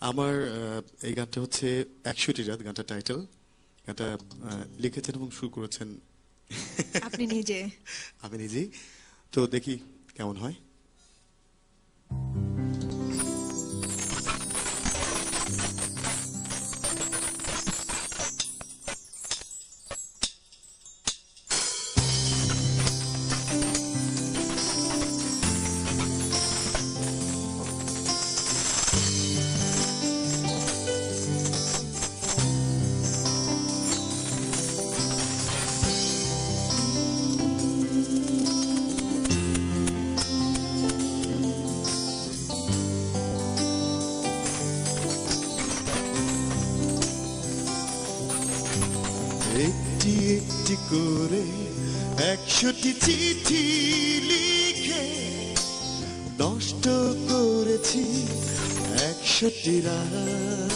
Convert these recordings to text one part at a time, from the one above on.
আমার এই গানটা হচ্ছে ১০০টি রাত গানটা টাইটেল। গানটা লিখেছেন এবং সুর করেছেন আপনি নিজে। আমি নিজেই। তো দেখি কেমন হয়। একটি একটি করে ১০০টি চিঠি লিখে নষ্ট করেছি ১০০টি রাত।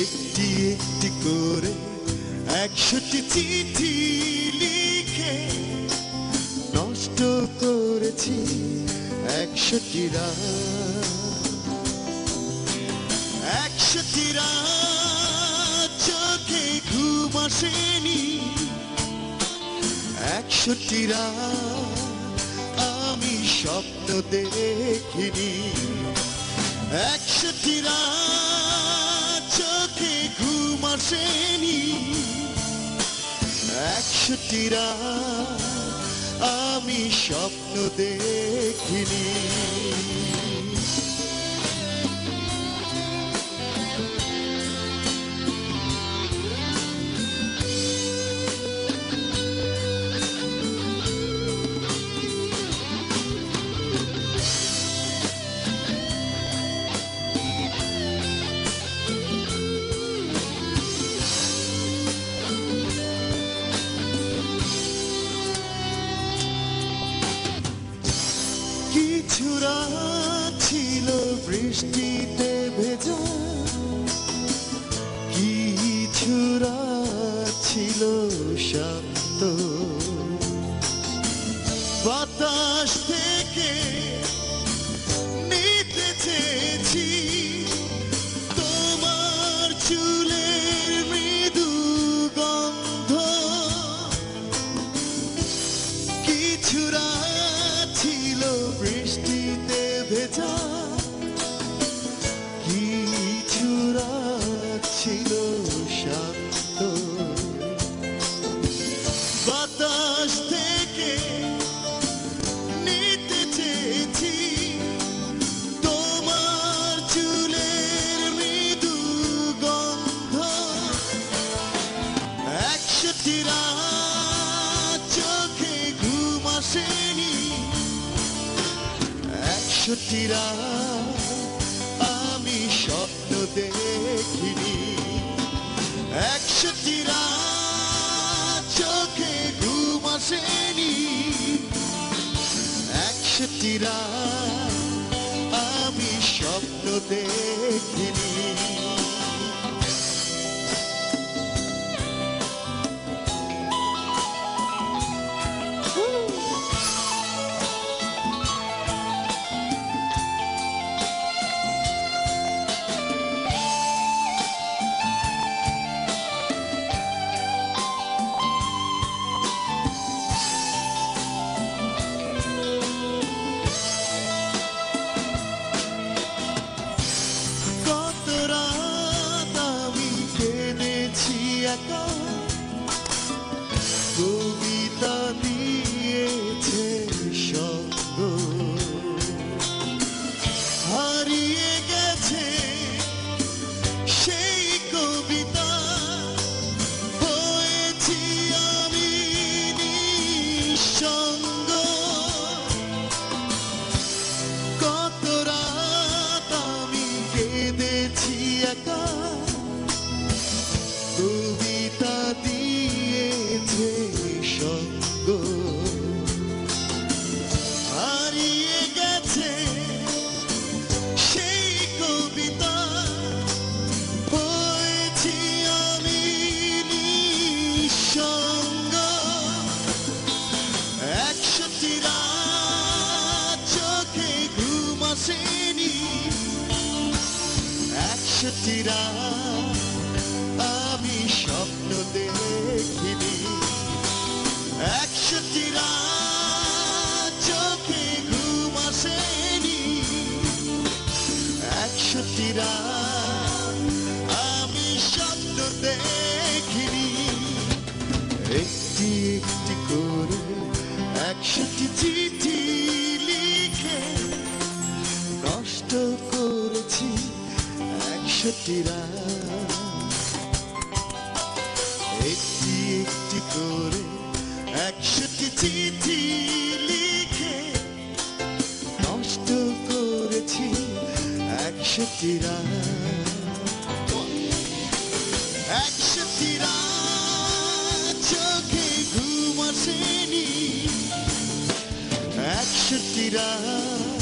একটি একটি করে ১০০টি চিঠি লিখে নষ্ট করেছি ১০০টি রাত। ১০০টি রাত চোখে ঘুম আসেনি, ১০০টি রাত আমি স্বপ্ন দেখিনি, ১০০টি রাত চোখে ঘুম আসেনি, ১০০টি রাত আমি স্বপ্ন দেখিনি। কিছু রাত ছিল বৃষ্টিতে ভেজা, কিছু রাত ছিল শান্ত, বাতাস থেকে নিতে চেয়েছি তোমার চুলের মৃদু গন্ধ। কিছু রাত ছিল বৃষ্টিতে ভেজা, কিছু রাত ছিল শান্ত, বাতাস থেকে নিতে চেয়েছি তোমার চুলের মৃদু গন্ধ। ১০০টি রাত চোখে ঘুম আসেনি, ১০০টি রাত আমি স্বপ্ন দেখিনি, ১০০টি রাত চোখে ঘুম আসেনি, ১০০টি রাত আমি স্বপ্ন দেখিনি। কত একষট্টি রাত আমি স্বপ্ন দেখিনি, একষট্টি রাত চোখে ঘুম আসেনি, একষট্টি রাত আমি স্বপ্ন দেখিনি। একটি একটি করে একষট্টি চিঠি লিখে নষ্ট করেছি একষট্টি রাত, একটি একটি করে একষট্টি চিঠি লিখে নষ্ট করেছি একষট্টি রাত, একষট্টি রাত চোখে ঘুম আসেনি, একষট্টি রাত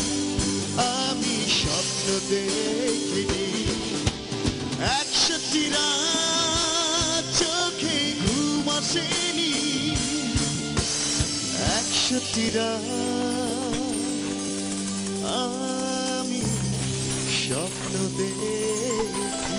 আমি স্বপ্ন দেখিনি, একষট্টি রাত চোখে ঘুম আসেনি, একষট্টি রাত আমি স্বপ্ন দেখি।